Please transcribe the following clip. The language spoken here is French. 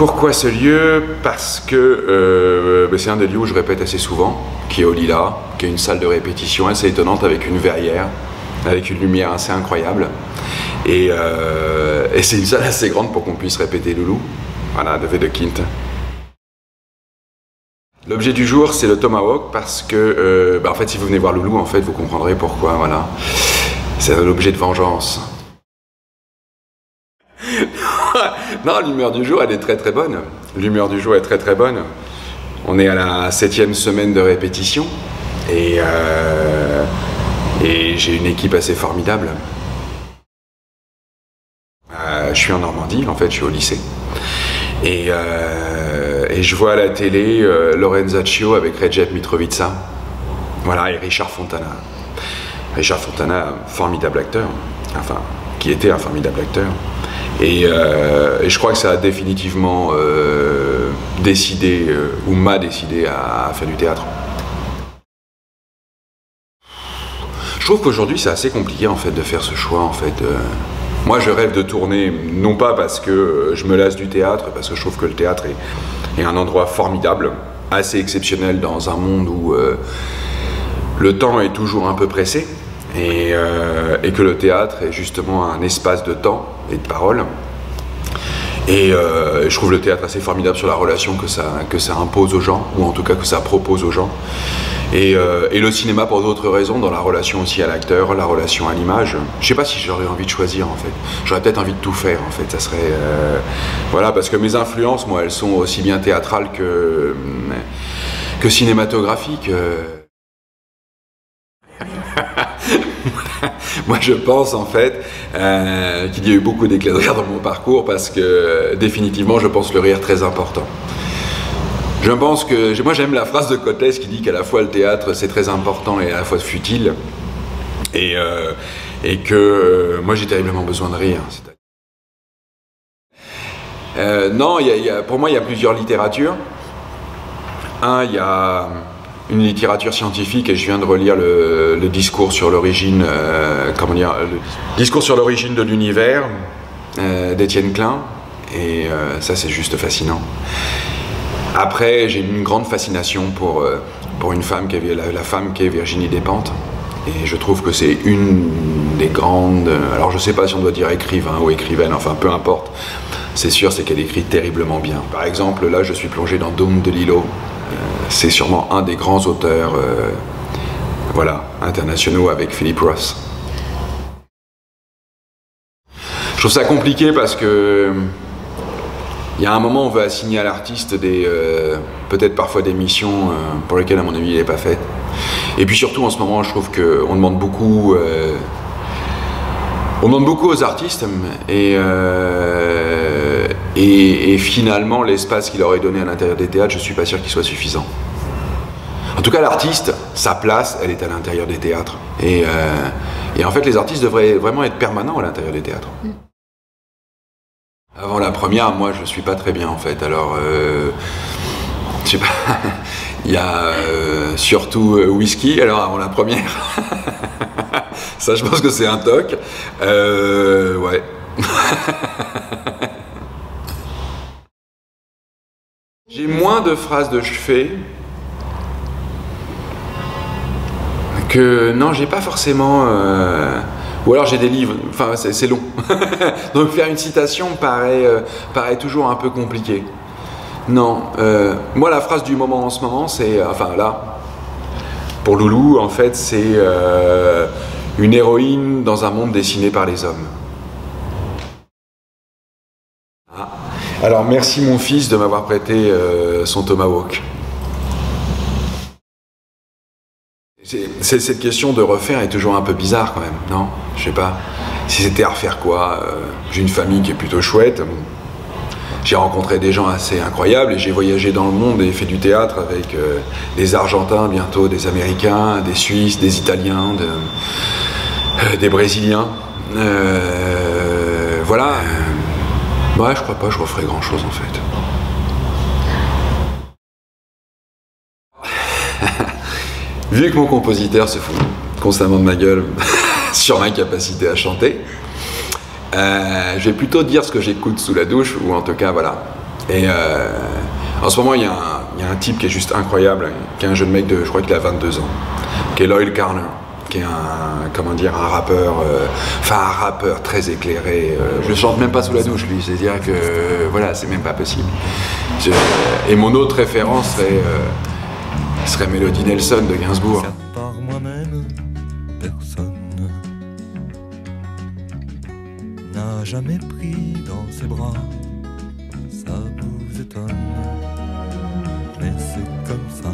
Pourquoi ce lieu? Parce que c'est un des lieux où je répète assez souvent, qui est au Lilas, qui est une salle de répétition assez étonnante avec une verrière, avec une lumière assez incroyable. Et c'est une salle assez grande pour qu'on puisse répéter Loulou, voilà, de Wedekind. L'objet du jour, c'est le Tomahawk, parce que, en fait, si vous venez voir Loulou, en fait, vous comprendrez pourquoi, voilà. C'est un objet de vengeance. Non, l'humeur du jour, elle est très très bonne. L'humeur du jour est très très bonne. On est à la 7e semaine de répétition et j'ai une équipe assez formidable. Je suis en Normandie, en fait, je suis au lycée. Et je vois à la télé Lorenzaccio avec Recep Mitrovica. Voilà, et Richard Fontana. Richard Fontana, formidable acteur. Enfin, qui était un formidable acteur. Et je crois que ça a définitivement décidé, ou m'a décidé à faire du théâtre. Je trouve qu'aujourd'hui c'est assez compliqué en fait de faire ce choix en fait. Moi je rêve de tourner, non pas parce que je me lasse du théâtre, parce que je trouve que le théâtre est un endroit formidable, assez exceptionnel dans un monde où le temps est toujours un peu pressé. Et que le théâtre est justement un espace de temps et de parole. Et je trouve le théâtre assez formidable sur la relation que ça impose aux gens, ou en tout cas que ça propose aux gens. Et le cinéma pour d'autres raisons, dans la relation aussi à l'acteur, la relation à l'image. Je sais pas si j'aurais envie de choisir en fait. J'aurais peut-être envie de tout faire en fait. Ça serait voilà, parce que mes influences, moi, elles sont aussi bien théâtrales que cinématographiques. Moi je pense en fait qu'il y a eu beaucoup d'éclats de rire dans mon parcours parce que définitivement je pense le rire très important. Je pense que, moi j'aime la phrase de Cotes qui dit qu'à la fois le théâtre c'est très important et à la fois futile et que moi j'ai terriblement besoin de rire. Non, pour moi il y a plusieurs littératures. Il y a une littérature scientifique et je viens de relire le discours sur l'origine, comment dire, le discours sur l'origine de l'univers d'Étienne Klein et ça c'est juste fascinant. Après j'ai une grande fascination pour une femme qui est la femme qui est Virginie Despentes et je trouve que c'est une des grandes, alors je sais pas si on doit dire écrivain ou écrivaine, enfin peu importe, c'est sûr c'est qu'elle écrit terriblement bien. Par exemple là je suis plongé dans Dôme de Lillo. C'est sûrement un des grands auteurs voilà, internationaux avec Philip Roth. Je trouve ça compliqué parce que il y a un moment où on veut assigner à l'artiste peut-être parfois des missions pour lesquelles à mon avis il n'est pas fait. Et puis surtout en ce moment je trouve qu'on demande beaucoup aux artistes et finalement l'espace qu'il leur est donné à l'intérieur des théâtres, je ne suis pas sûr qu'il soit suffisant. En tout cas l'artiste, sa place, elle est à l'intérieur des théâtres. Et en fait les artistes devraient vraiment être permanents à l'intérieur des théâtres. Avant la première, moi je suis pas très bien en fait, alors je sais pas, il y a surtout whisky, alors avant la première, ça je pense que c'est un toc, ouais. J'ai moins de phrases de chevet que... Non, j'ai pas forcément... Ou alors j'ai des livres, enfin c'est long. Donc faire une citation paraît toujours un peu compliqué. Non, moi la phrase du moment en ce moment, c'est... Enfin là, pour Loulou, en fait, c'est une héroïne dans un monde dessiné par les hommes. Alors merci mon fils de m'avoir prêté son Tomahawk. Cette question de refaire est toujours un peu bizarre quand même, non? Je sais pas. Si c'était à refaire quoi? J'ai une famille qui est plutôt chouette. J'ai rencontré des gens assez incroyables et j'ai voyagé dans le monde et fait du théâtre avec des Argentins, bientôt des Américains, des Suisses, des Italiens, des Brésiliens. Voilà. Ouais, je crois pas que je referais grand chose en fait. Vu que mon compositeur se fout constamment de ma gueule sur ma capacité à chanter, je vais plutôt dire ce que j'écoute sous la douche, ou en tout cas voilà. Et en ce moment, il y a un type qui est juste incroyable, qui est un jeune mec je crois qu'il a 22 ans, qui est Loyle Carner, qui est un rappeur, un rappeur très éclairé. Je chante même pas sous la douche, lui, c'est-à-dire que voilà, c'est même pas possible. Et mon autre référence serait Melody Nelson de Gainsbourg. Par moi-même, personne n'a jamais pris dans ses bras. Ça vous étonne, mais c'est comme ça.